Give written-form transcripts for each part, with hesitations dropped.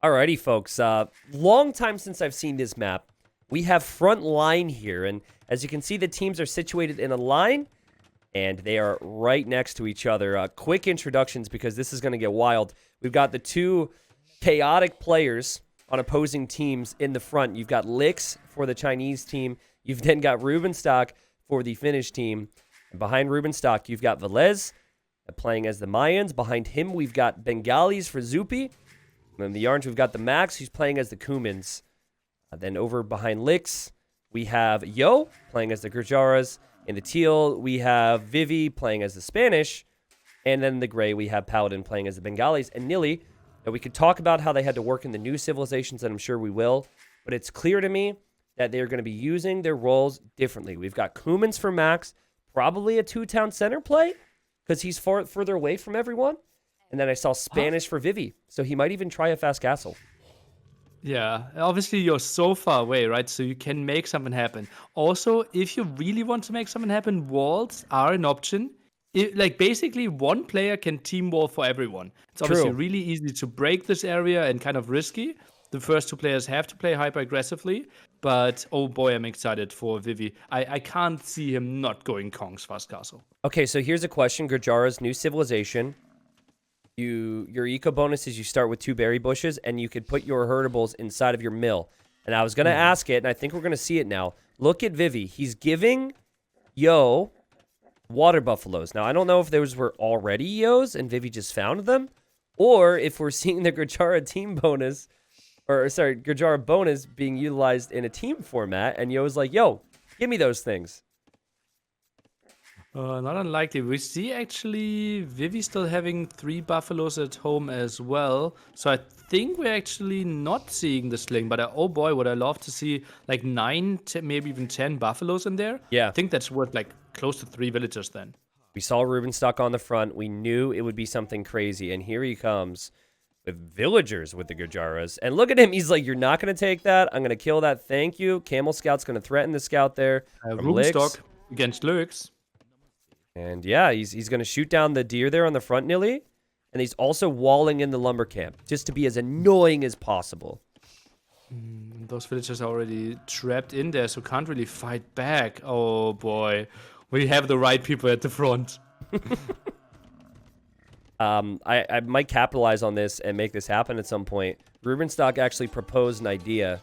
Alrighty, folks. Long time since I've seen this map. We have front line here, and as you can see, the teams are situated in a line, and they are right next to each other. Quick introductions, because this is going to get wild. We've got the two chaotic players on opposing teams in the front. You've got Lix for the Chinese team. You've then got Rubenstock for the Finnish team. And behind Rubenstock, you've got Velez playing as the Mayans. Behind him, we've got Bengalis for Zupi. And in the orange, we've got the Max, who's playing as the Kumans. Then over behind Lix, we have Yo playing as the Gurjaras. In the teal, we have Vivi playing as the Spanish. And then in the gray, we have Paladin playing as the Bengalis. And Nili, now we could talk about how they had to work in the new civilizations, and I'm sure we will. But it's clear to me that they're going to be using their roles differently. We've got Kumans for Max, probably a two-town center play, because he's further away from everyone. And then I saw Spanish for Vivi, so he might even try a fast castle. Yeah, obviously you're so far away, right? So you can make something happen. Also, if you really want to make something happen, walls are an option. Basically, one player can team wall for everyone. It's obviously really easy to break this area and kind of risky. The first two players have to play hyper aggressively, but oh boy, I'm excited for Vivi. I can't see him not going Kong's fast castle. Okay, so here's a question. Gurjara's new civilization. Your eco bonus is you start with 2 berry bushes, and you could put your herdables inside of your mill. And I was going to ask it, and I think we're going to see it now. Look at Vivi. He's giving Yo water buffaloes. Now, I don't know if those were already Yos, and Vivi just found them, or if we're seeing the Gurjara team bonus, Gurjara bonus being utilized in a team format, and Yo's like, yo, give me those things. Not unlikely. We see actually Vivi still having 3 buffaloes at home as well. So I think we're actually not seeing the sling. But oh boy, would I love to see like 9, maybe even 10 buffaloes in there. Yeah. I think that's worth like close to 3 villagers then. We saw Rubenstock on the front. We knew it would be something crazy. And here he comes with villagers with the Gurjaras. And look at him. He's like, you're not going to take that. I'm going to kill that. Thank you. Camel Scout's going to threaten the scout there. Rubenstock against Lux. And yeah, he's going to shoot down the deer there on the front, Nili. And he's also walling in the lumber camp, just to be as annoying as possible. Those villagers are already trapped in there, so can't really fight back. Oh boy. We have the right people at the front. I might capitalize on this and make this happen at some point. Rubenstock actually proposed an idea.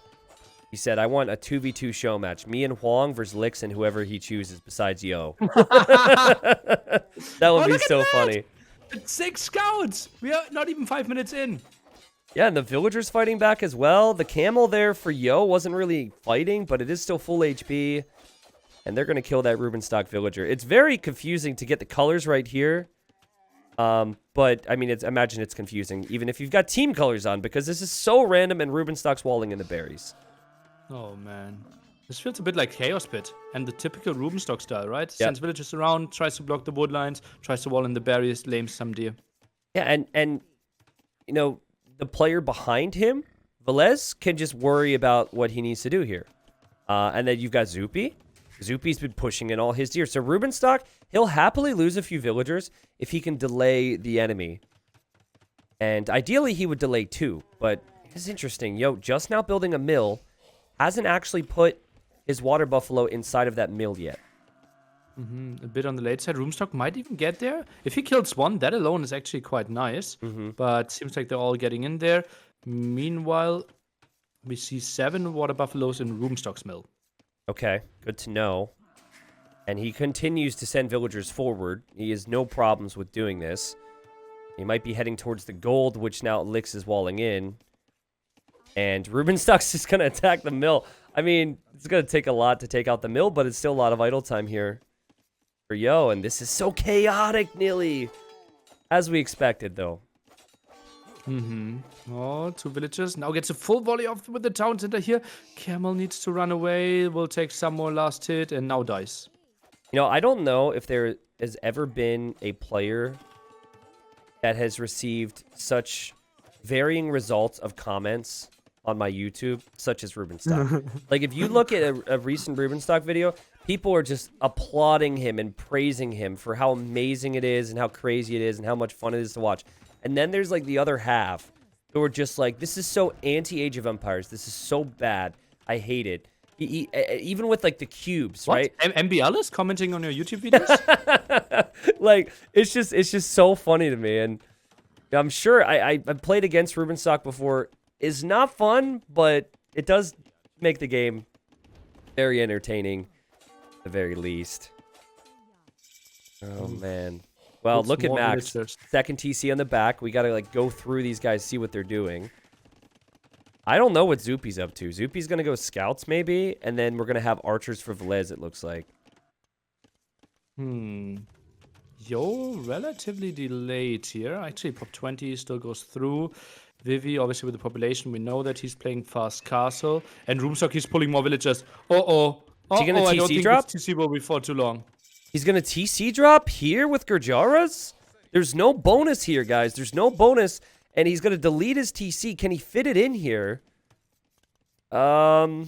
He said, I want a 2v2 show match. Me and Huang versus Lix and whoever he chooses besides Yo. That would be so funny. 6 scouts! We are not even 5 minutes in. Yeah, and the villagers fighting back as well. The camel there for Yo wasn't really fighting, but it is still full HP. And they're going to kill that Rubenstock villager. It's very confusing to get the colors right here. But, I mean, imagine it's confusing, even if you've got team colors on, because this is so random and Rubenstock's walling in the berries. Oh, man. This feels a bit like Chaos Pit and the typical Rubenstock style, right? Yep. Sends villagers around, tries to block the wood lines, tries to wall in the berries, lames some deer. Yeah, and you know, the player behind him, Velez, can just worry about what he needs to do here. And then you've got Zupi. Zupi's been pushing in all his deer. So Rubenstock, he'll happily lose a few villagers if he can delay the enemy. And ideally, he would delay 2. But it's interesting. Yo, just now building a mill, hasn't actually put his water buffalo inside of that mill yet. A bit on the late side. Rubenstock might even get there. If he kills 1, that alone is actually quite nice. But seems like they're all getting in there. Meanwhile, we see 7 water buffaloes in Rubenstock's mill. Okay, good to know. And he continues to send villagers forward. He has no problems with doing this. He might be heading towards the gold, which now Lix is walling in. And Rubenstock's just going to attack the mill. I mean, it's going to take a lot to take out the mill, but it's still a lot of idle time here for Yo. And this is so chaotic, Nili. As we expected, though. Oh, 2 villagers. Now gets a full volley off with the town center here. Camel needs to run away. Will take some more last hit and now dies. You know, I don't know if there has ever been a player that has received such varying results of comments on my YouTube, such as Rubenstock. Like, if you look at a recent Rubenstock video, people are just applauding him and praising him for how amazing it is and how crazy it is and how much fun it is to watch. And then there's, like, the other half who are just like, this is so anti-Age of Empires. This is so bad. I hate it. Even with like the cubes, What? right? MBL is commenting on your YouTube videos? Like it's just so funny to me, and I'm sure I've played against Rubenstock before. It's not fun, but it does make the game very entertaining, at the very least. Oh man. Well, Looks look at more Max. villagers. Second TC on the back. We gotta like go through these guys, see what they're doing. I don't know what Zupi's up to. Zupi's gonna go scouts maybe, and then we're gonna have archers for Velez, it looks like. Yo, relatively delayed here. Actually, pop 20 still goes through. Vivi, obviously with the population, we know that he's playing fast castle. And Rubenstock, he's pulling more villagers. Uh-oh. Is he gonna I don't TC think drop? this TC will be for too long. He's gonna TC drop here with Gurjaras? There's no bonus here, guys. There's no bonus. And he's gonna delete his TC. Can he fit it in here? Oh,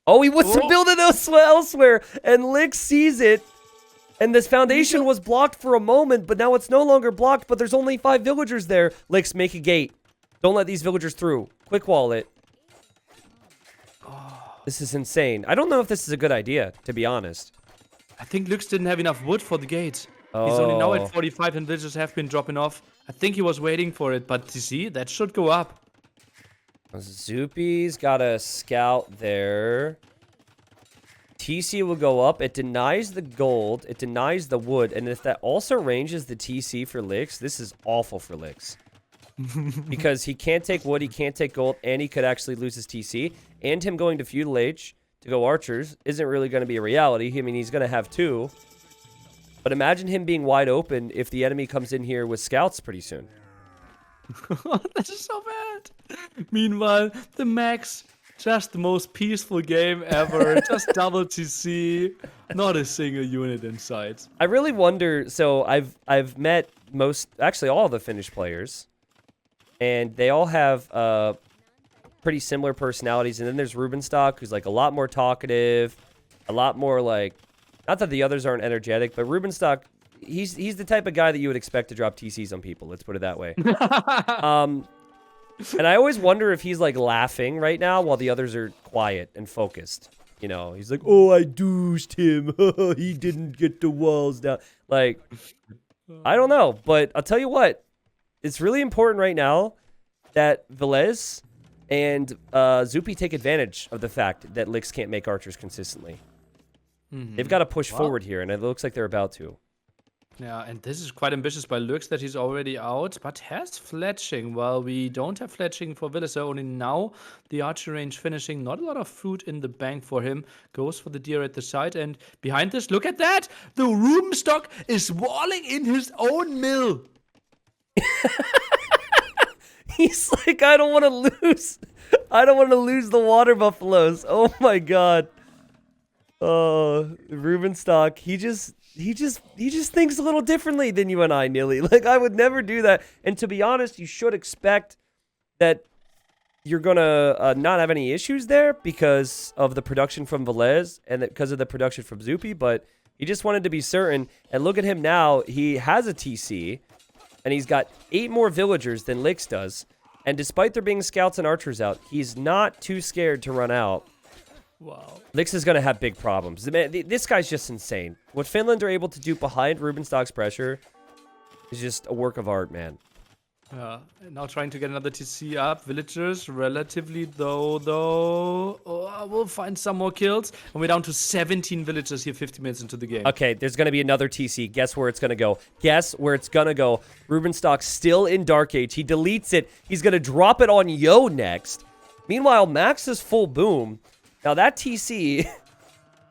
he wants to build it elsewhere. And Lick sees it. And this foundation was blocked for a moment, but now it's no longer blocked, but there's only 5 villagers there. Licks, make a gate. Don't let these villagers through. Quick wall it. This is insane. I don't know if this is a good idea, to be honest. I think Lux didn't have enough wood for the gate. He's only now at 45 and villagers have been dropping off. I think he was waiting for it, but you see, that should go up. Zupi's got a scout there. TC will go up. It denies the gold. It denies the wood. And if that also ranges the TC for Licks, this is awful for Licks. Because he can't take wood, he can't take gold, and he could actually lose his TC. And him going to Feudal Age to go archers isn't really going to be a reality. I mean, he's going to have 2. But imagine him being wide open if the enemy comes in here with scouts pretty soon. That is so bad. Meanwhile, the Max, just the most peaceful game ever. Just double TC, not a single unit in sight. I really wonder. So I've met actually all the Finnish players, and they all have pretty similar personalities. And then there's Rubenstock, who's like a lot more talkative, a lot more like. Not that the others aren't energetic, but Rubenstock, he's the type of guy that you would expect to drop TCs on people. Let's put it that way. And I always wonder if he's like laughing right now while the others are quiet and focused. You know, he's like, "Oh, I douched him. He didn't get the walls down." Like, I don't know, but I'll tell you what, it's really important right now that Velez and Zupi take advantage of the fact that Licks can't make archers consistently. They've got to push forward here, and it looks like they're about to. Yeah, and this is quite ambitious by Lux that he's already out, but has fletching. Well, we don't have fletching for Villas, only now the archer range finishing. Not a lot of food in the bank for him. Goes for the deer at the side, and behind this, look at that! The Rubenstock is walling in his own mill! He's like, I don't want to lose. I don't want to lose the water buffaloes. Oh my god. Oh, Rubenstock, he just thinks a little differently than you and I, Nilly. Like, I would never do that. And to be honest, you should expect that you're gonna not have any issues there because of the production from Velez and because of the production from Zupi. But he just wanted to be certain. And look at him now. He has a TC, and he's got 8 more villagers than Licks does. And despite there being scouts and archers out, he's not too scared to run out. Wow. Licks is going to have big problems. Man, this guy's just insane. What Finland are able to do behind Rubenstock's pressure is just a work of art, man. Yeah, now trying to get another TC up. Villagers, relatively though. We'll find some more kills. And we're down to 17 villagers here 50 minutes into the game. Okay, there's going to be another TC. Guess where it's going to go. Guess where it's going to go. Rubenstock's still in Dark Age. He deletes it. He's going to drop it on Yo next. Meanwhile, Max is full boom. Now that TC,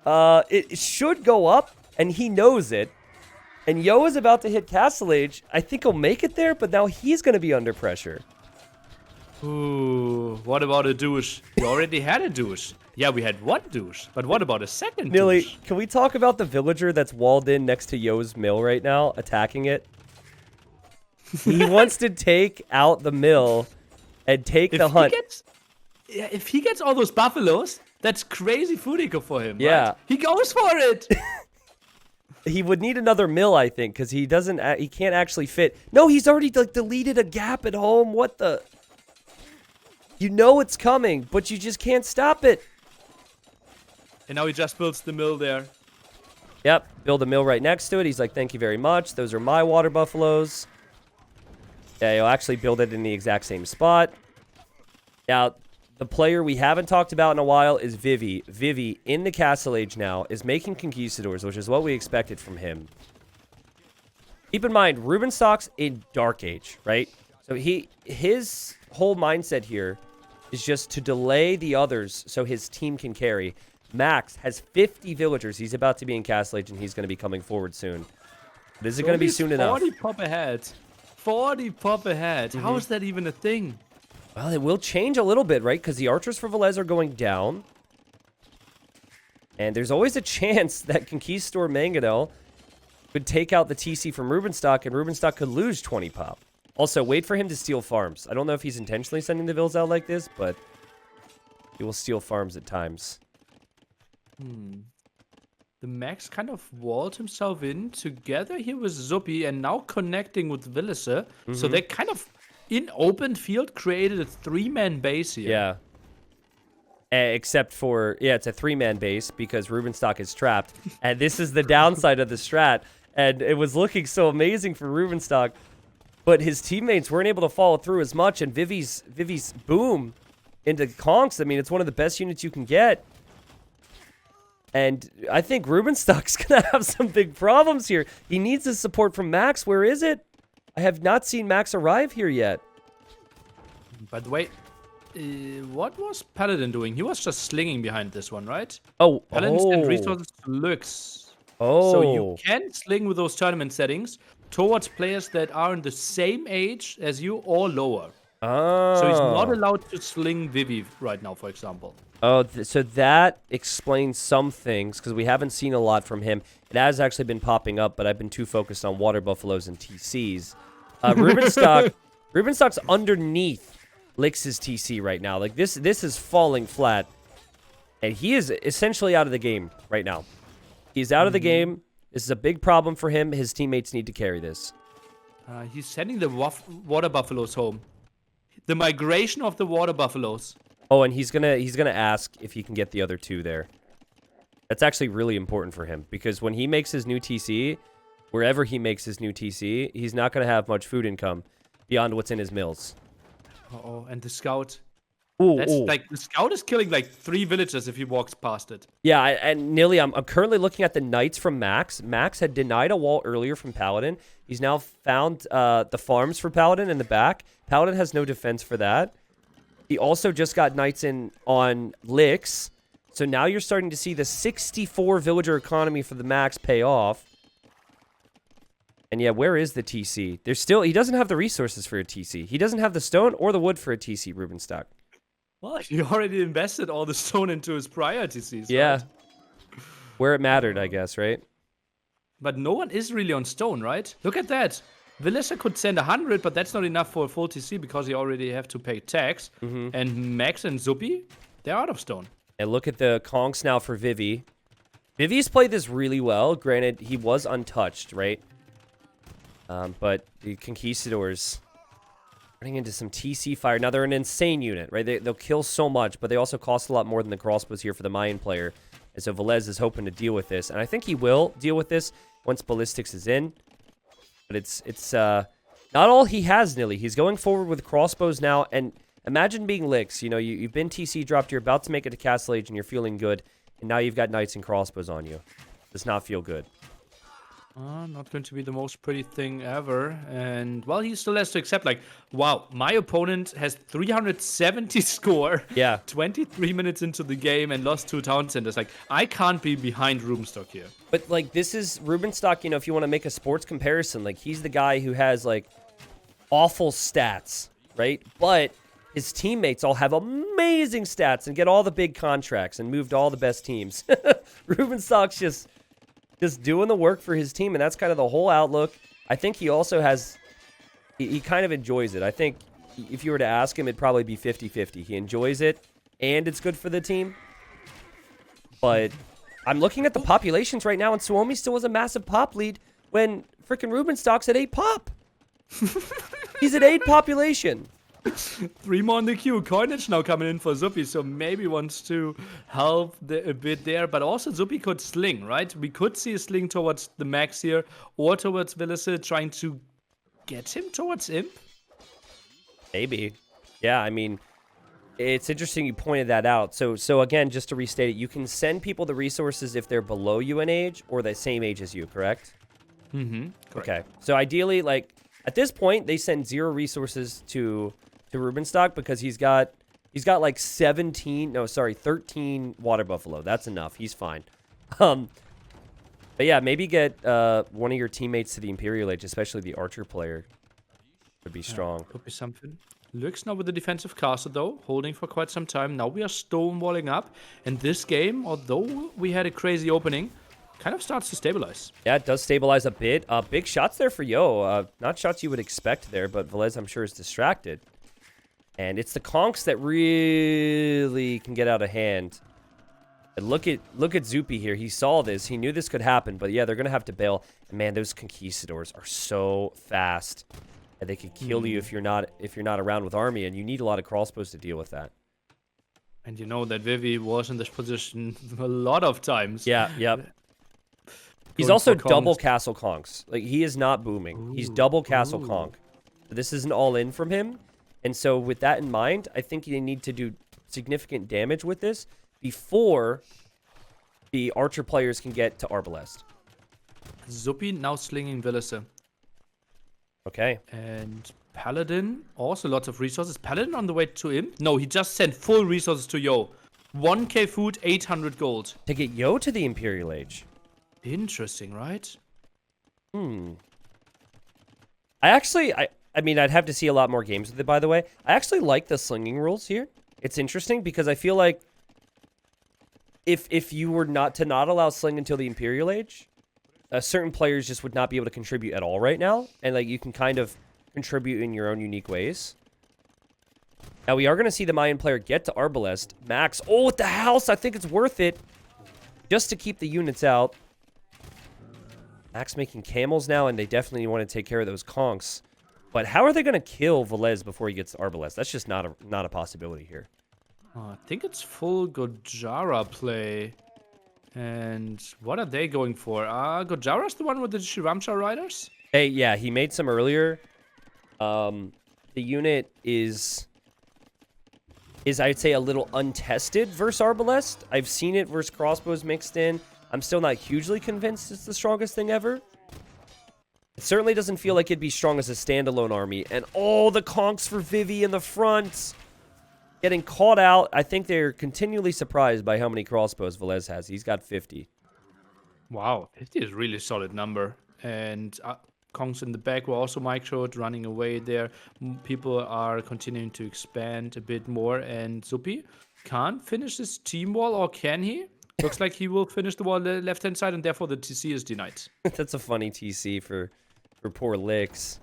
it should go up, and he knows it. And Yo is about to hit Castle Age. I think he'll make it there, but now he's going to be under pressure. Ooh, what about a douche? We already had a douche. Yeah, we had 1 douche, but what about a second Nilly, douche? can we talk about the villager that's walled in next to Yo's mill right now, attacking it? He wants to take out the mill and take the hunt. If he gets all those buffaloes, that's crazy food eco for him. Yeah. Right? He goes for it. He would need another mill, I think, because he can't actually fit. No, he's already deleted a gap at home. What the? You know it's coming, but you just can't stop it. And now he just builds the mill there. Yep, build a mill right next to it. He's like, thank you very much. Those are my water buffaloes. Yeah, he'll actually build it in the exact same spot. Now, the player we haven't talked about in a while is Vivi. Vivi, in the Castle Age now, is making Conquistadors, which is what we expected from him. Keep in mind, Rubenstock's in Dark Age, right? So his whole mindset here is just to delay the others so his team can carry. Max has 50 villagers. He's about to be in Castle Age, and he's going to be coming forward soon. But is it going to be soon enough? 40 pop ahead. 40 pop ahead. How is that even a thing? Well, it will change a little bit, right? Because the archers for Velez are going down. And there's always a chance that Conquistador Mangonel could take out the TC from Rubenstock, and Rubenstock could lose 20 pop. Also, wait for him to steal farms. I don't know if he's intentionally sending the vills out like this, but he will steal farms at times. The Max kind of walled himself in together here with Zuppy and now connecting with Villiser. So they kind of, in open field, created a 3-man base here. Yeah. Except for, yeah, it's a 3-man base because Rubenstock is trapped. And this is the downside of the strat. And it was looking so amazing for Rubenstock. But his teammates weren't able to follow through as much. And Vivi's boom into Conks, I mean, it's one of the best units you can get. And I think Rubenstock's going to have some big problems here. He needs the support from Max. Where is it? I have not seen Max arrive here yet. By the way, what was Paladin doing? He was just slinging behind this one, right? Oh, Paladins and resources looks. Oh. So you can sling with those tournament settings towards players that are in the same age as you or lower. Oh. So he's not allowed to sling Vivi right now, for example. Oh, so that explains some things, because we haven't seen a lot from him. It has actually been popping up, but I've been too focused on water buffaloes and TCs. Rubenstock's underneath Lix's TC right now. Like, this is falling flat. And he is essentially out of the game right now. He's out of the game. This is a big problem for him. His teammates need to carry this. He's sending the water buffaloes home. The migration of the water buffaloes. Oh, and he's gonna ask if he can get the other two there. That's actually really important for him, because when he makes his new TC, wherever he makes his new TC, he's not gonna have much food income beyond what's in his mills. Uh-oh, and the scout. Ooh, That's ooh. like, the scout is killing like 3 villagers if he walks past it. Yeah, and Nilly, I'm currently looking at the knights from Max. Max had denied a wall earlier from Paladin. He's now found the farms for Paladin in the back. Paladin has no defense for that. He also just got knights in on Lix. So now you're starting to see the 64 villager economy for the Max pay off. And yeah, where is the TC? He doesn't have the resources for a TC. He doesn't have the stone or the wood for a TC, Rubenstock. Well, he already invested all the stone into his prior TCs. Yeah. Right? Where it mattered, I guess, right? But no one is really on stone, right? Look at that. Villiser could send 100, but that's not enough for a full TC because he already have to pay tax. And Max and Zuppy, they're out of stone. And look at the conks now for Vivi. Vivi's played this really well. Granted, he was untouched, right? But the Conquistadors running into some TC fire. Now, they're an insane unit, right? They'll kill so much, but they also cost a lot more than the crossbows here for the Mayan player. And so Velez is hoping to deal with this. And I think he will deal with this once Ballistics is in. But it's not all he has, Nilly. He's going forward with crossbows now. And imagine being Lix. You know, you've been TC dropped. You're about to make it to Castle Age, and you're feeling good. And now you've got knights and crossbows on you. Does not feel good. Not going to be the most pretty thing ever. And, well, he still has to accept, like, wow, my opponent has 370 score. Yeah. 23 minutes into the game and lost 2 town centers. Like, I can't be behind Rubenstock here. But, like, this is Rubenstock, you know, if you want to make a sports comparison, like, he's the guy who has, like, awful stats, right? But his teammates all have amazing stats and get all the big contracts and moved all the best teams. Rubenstock's just doing the work for his team, and that's kind of the whole outlook. I think he also has... He kind of enjoys it. I think if you were to ask him, it'd probably be 50-50. He enjoys it, and it's good for the team. But I'm looking at the populations right now, and Suomi still has a massive pop lead when freaking Rubenstock's at 8 pop. He's at 8 population. 3 more in the queue. Coinage now coming in for Zupi, so maybe wants to help a bit there. But also Zupi could sling, right? We could see a sling towards the max here, or towards Villiser, trying to get him towards Imp. Maybe. Yeah, I mean, it's interesting you pointed that out. So again, just to restate it, you can send people the resources if they're below you in age or the same age as you, correct? Mm-hmm. Okay. So ideally, like, at this point, they send 0 resources to Rubenstock because he's got like 13 water buffalo. That's enough. He's fine. But yeah, maybe get one of your teammates to the Imperial Age, especially the archer player. Would be strong. Could be something. Looks now with the defensive castle though, holding for quite some time. Now we are stonewalling up, and this game, although we had a crazy opening, kind of starts to stabilize. Yeah, it does stabilize a bit. Big shots there for Yo. Not shots you would expect there, but Velez, I'm sure, is distracted. And it's the conks that really can get out of hand. And look at Zupi here. He saw this. He knew this could happen. But yeah, they're going to have to bail. And man, those Conquistadors are so fast. And they could kill you if you're not around with army. And you need a lot of crossbows to deal with that. And you know that Vivi was in this position a lot of times. Yeah, yep. He's Going also for double conks. castle conks. Like, he is not booming. He's double castle conk. So this is an all-in from him. And so with that in mind, I think they need to do significant damage with this before the archer players can get to Arbalest. Zupi now slinging Villiser. Okay. And Paladin, also lots of resources. Paladin on the way to him? No, he just sent full resources to Yo. 1k food, 800 gold. To get Yo to the Imperial Age. Interesting, right? I mean, I'd have to see a lot more games with it, by the way. I actually like the slinging rules here. It's interesting because I feel like if you were not allow sling until the Imperial Age, certain players just would not be able to contribute at all right now. And like you can kind of contribute in your own unique ways. Now we are going to see the Mayan player get to Arbalest. Max, oh, with the house, I think it's worth it. Just to keep the units out. Max making camels now, and they definitely want to take care of those conks. But how are they going to kill Velez before he gets to Arbalest? That's just not a possibility here. I think it's full Gojara play. And what are they going for? Gojara's the one with the Shrivamsha riders? Hey, yeah, he made some earlier. The unit is I'd say a little untested versus Arbalest. I've seen it versus crossbows mixed in. I'm still not hugely convinced it's the strongest thing ever. It certainly doesn't feel like it'd be strong as a standalone army. And all the conks for Vivi in the front. Getting caught out. I think they're continually surprised by how many crossbows Velez has. He's got 50. Wow, 50 is a really solid number. And conks in the back were also microed, running away there. People are continuing to expand a bit more. And Zupi can't finish this team wall, or can he? Looks like he will finish the wall on the left-hand side, and therefore the TC is denied. That's a funny TC for poor Licks.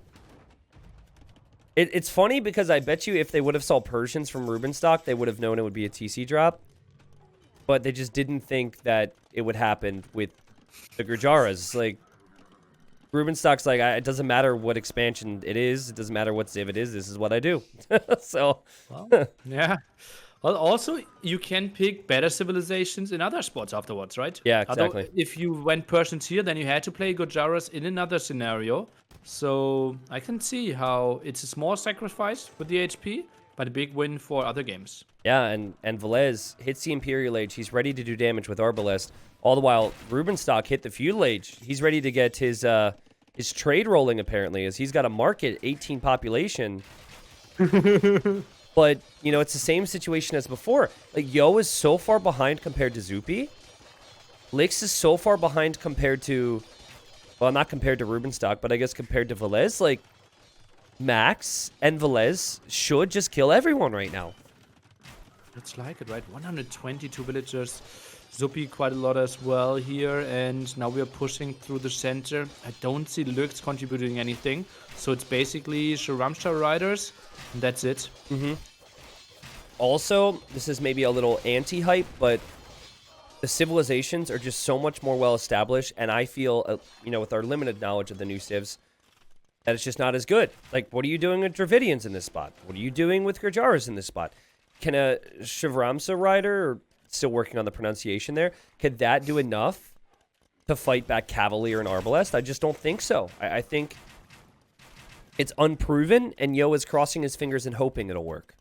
It's funny because I bet you if they would have saw Persians from Rubenstock, they would have known it would be a TC drop. But they just didn't think that it would happen with the Gujaras. Like, Rubenstock's like, it doesn't matter what expansion it is. It doesn't matter what civ it is. This is what I do. So, well, yeah. Well, also, you can pick better civilizations in other spots afterwards, right? Yeah, exactly. Although, if you went Persians here, then you had to play Gujaras in another scenario. So I can see how it's a small sacrifice with the HP, but a big win for other games. Yeah, and Velez hits the Imperial Age. He's ready to do damage with Arbalest. All the while, Rubenstock hit the Feudal Age. He's ready to get his trade rolling, apparently, as he's got a market 18 population. But, you know, it's the same situation as before. Like, Yo is so far behind compared to Zupi. Lix is so far behind compared to... Well, not compared to Rubenstock, but I guess compared to Velez. Like, Max and Velez should just kill everyone right now. Looks like it, right? 122 villagers. Zupi quite a lot as well here. And now we are pushing through the center. I don't see Lux contributing anything. So it's basically Shrivamsha riders. And that's it. Mm-hmm. Also, this is maybe a little anti-hype, but the civilizations are just so much more well established. And I feel, you know, with our limited knowledge of the new civs, that it's just not as good. Like, what are you doing with Dravidians in this spot? What are you doing with Gurjaras in this spot? Can a Shrivamsha rider, or still working on the pronunciation there, could that do enough to fight back Cavalier and Arbalest? I just don't think so. I think it's unproven, and Yo is crossing his fingers and hoping it'll work.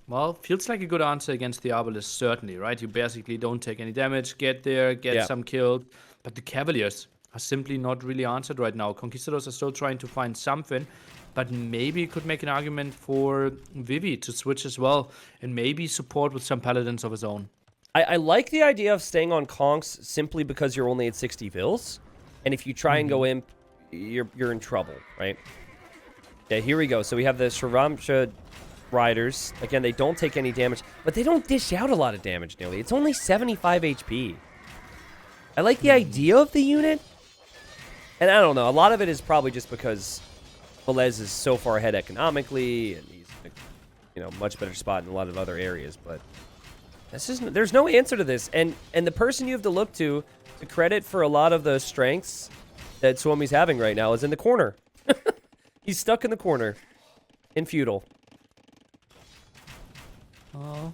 Well, feels like a good answer against the Arbalest, certainly, right? You basically don't take any damage, get there, get some killed. But the Cavaliers are simply not really answered right now. Conquistadors are still trying to find something, but maybe you could make an argument for Vivi to switch as well, and maybe support with some Paladins of his own. I like the idea of staying on Conks simply because you're only at 60 vills. And if you try and go Imp, you're in trouble, right? Yeah, here we go. So we have the Shrivamsha riders. Again, they don't take any damage, but they don't dish out a lot of damage nearly. It's only 75 HP. I like the idea of the unit. And I don't know. A lot of it is probably just because Velez is so far ahead economically, and he's in a much better spot in a lot of other areas. But there's no answer to this. And the person you have to look to credit for a lot of the strengths that Suomi's having right now is in the corner. He's stuck in the corner in feudal. Oh,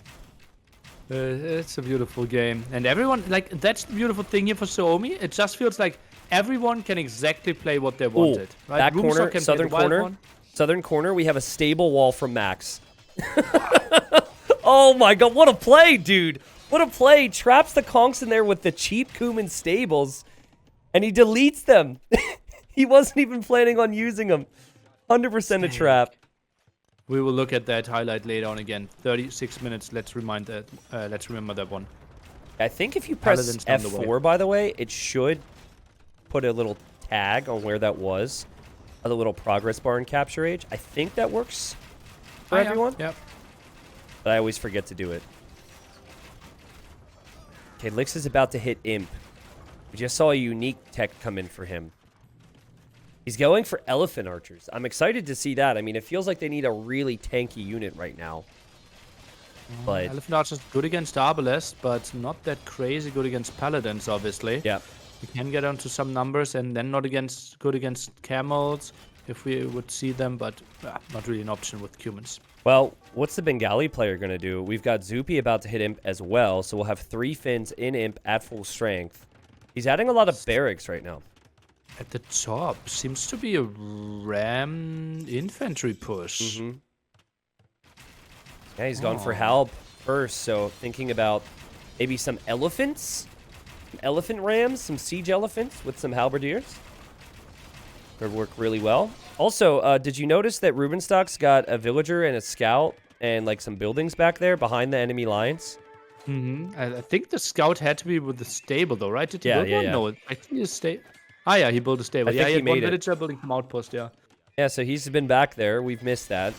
it's a beautiful game, and everyone, like, that's the beautiful thing here for Suomi. It just feels like everyone can exactly play what they wanted. Right? Back Rubenstock corner, can southern play the wild corner, one. southern corner. We have a stable wall from Max. Oh my god, what a play, dude! What a play! Traps the conks in there with the cheap Kuman stables, and he deletes them. He wasn't even planning on using them. 100% a trap. We will look at that highlight later on again. 36 minutes. Let's remember that one. I think if you press Paladins down the way. F4, by the way, it should put a little tag on where that was. A little progress bar in Capture Age. I think that works for everyone. Yep. But I always forget to do it. Okay, Lix is about to hit Imp. We just saw a unique tech come in for him. He's going for Elephant Archers. I'm excited to see that. I mean, it feels like they need a really tanky unit right now. But Elephant Archer's good against Arbalest, but not that crazy good against Paladins, obviously. yeah. We can get onto some numbers, and then not good against Camels, if we would see them, but not really an option with humans. Well, what's the Bengali player going to do? We've got Zupi about to hit Imp as well, so we'll have 3 Finns in Imp at full strength. He's adding a lot of barracks right now. At the top seems to be a ram infantry push. Yeah, he's gone for Halb first, so thinking about maybe some elephants, some elephant rams, some siege elephants with some halberdiers. Would work really well. Also, did you notice that Rubenstock's got a villager and a scout and like some buildings back there behind the enemy lines? I think the scout had to be with the stable, though, right? Did he build one? yeah. No, I think he stayed. Ah, yeah, he built a stable. I think he he had made one it. villager building some outpost, yeah. Yeah, so he's been back there. We've missed that.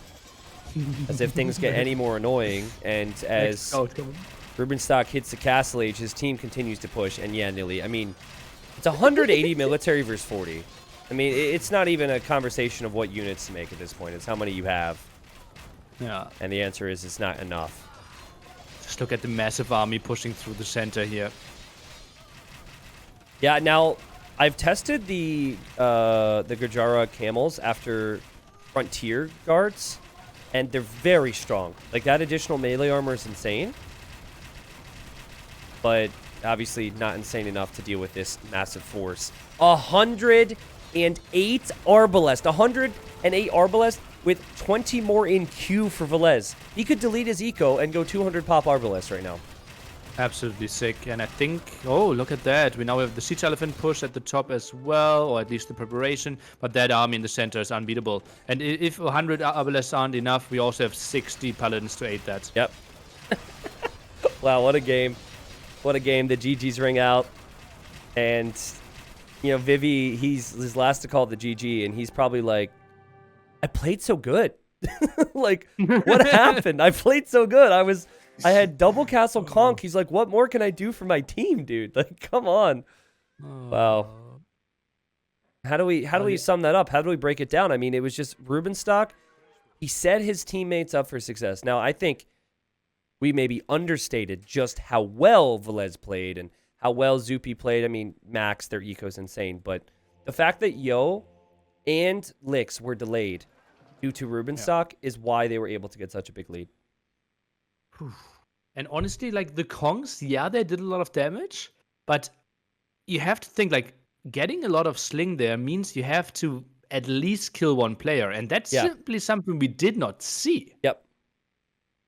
As if things get any more annoying. And as Rubenstock hits the castle age, his team continues to push. And yeah, Nilly, I mean, it's 180 military versus 40. I mean, it's not even a conversation of what units to make at this point. It's how many you have. Yeah. And the answer is it's not enough. Just look at the massive army pushing through the center here. Yeah, now I've tested the Gurjara camels after frontier guards, and they're very strong. Like, that additional melee armor is insane. But obviously not insane enough to deal with this massive force. 108 Arbalest. 108 Arbalest with 20 more in queue for Velez. He could delete his eco and go 200 pop Arbalest right now. Absolutely sick. And I think, oh, look at that. We now have the siege elephant push at the top as well, or at least the preparation. But that army in the center is unbeatable. And if 100 Arbalests aren't enough, we also have 60 paladins to aid that. Yep. Wow, what a game. What a game. The GG's ring out. And, you know, Vivi, he's his last to call the GG, and he's probably like, I played so good. Like, what happened? I played so good. I had double castle conk. He's like, what more can I do for my team, dude? Like, come on. Wow. How do we sum that up? How do we break it down? I mean, it was just Rubenstock. He set his teammates up for success. Now, I think we maybe understated just how well Velez played and how well Zupi played. I mean, Max, their eco's insane. But the fact that Yo and licks were delayed due to Rubenstock is why they were able to get such a big lead. And honestly, like the Kongs, yeah, they did a lot of damage, but you have to think like getting a lot of sling there means you have to at least kill one player, and that's simply something we did not see. Yep.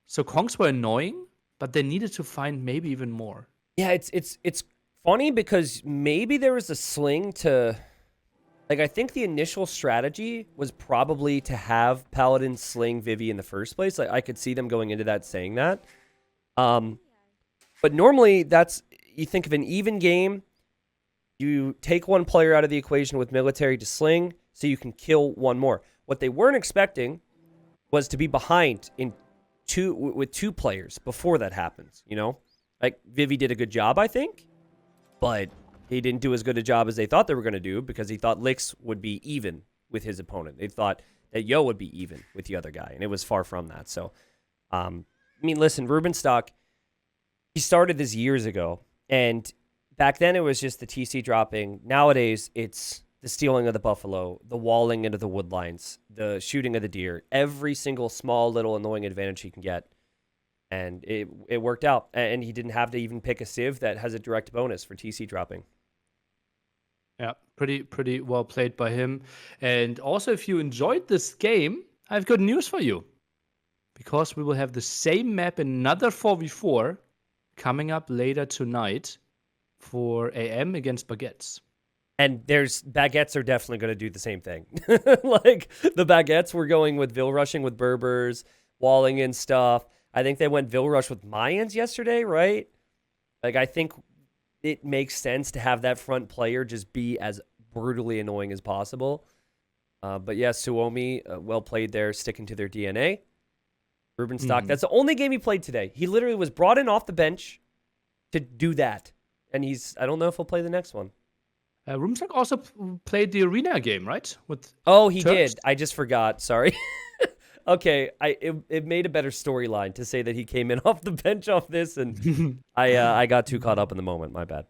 So Kongs were annoying, but they needed to find maybe even more. Yeah, it's funny because maybe there was a sling to, like, I think the initial strategy was probably to have Paladin sling Vivi in the first place. Like, I could see them going into that saying that. But normally you think of an even game, you take one player out of the equation with military to sling so you can kill one more. What they weren't expecting was to be behind with two players before that happens, you know? Like, Vivi did a good job, I think, but he didn't do as good a job as they thought they were going to do because he thought Licks would be even with his opponent. They thought that Yo would be even with the other guy, and it was far from that. So, I mean, listen, Rubenstock, he started this years ago, and back then it was just the TC dropping. Nowadays, it's the stealing of the buffalo, the walling into the wood lines, the shooting of the deer, every single small little annoying advantage he can get. And it worked out. And he didn't have to even pick a civ that has a direct bonus for TC dropping. Yeah, pretty well played by him. And also, if you enjoyed this game, I have good news for you. Because we will have the same map in another 4v4 coming up later tonight for AM against Baguettes. And Baguettes are definitely going to do the same thing. Like, the Baguettes were going with Vil rushing with Berbers, walling in stuff. I think they went Vil rush with Mayans yesterday, right? Like, I think it makes sense to have that front player just be as brutally annoying as possible. But yeah, Suomi, well played there, sticking to their DNA. Rubenstock, that's the only game he played today. He literally was brought in off the bench to do that. And I don't know if he'll play the next one. Rubenstock also played the arena game, right? He Turks? did. I just forgot. Sorry. Okay, it made a better storyline to say that he came in off the bench off this, and I got too caught up in the moment. My bad.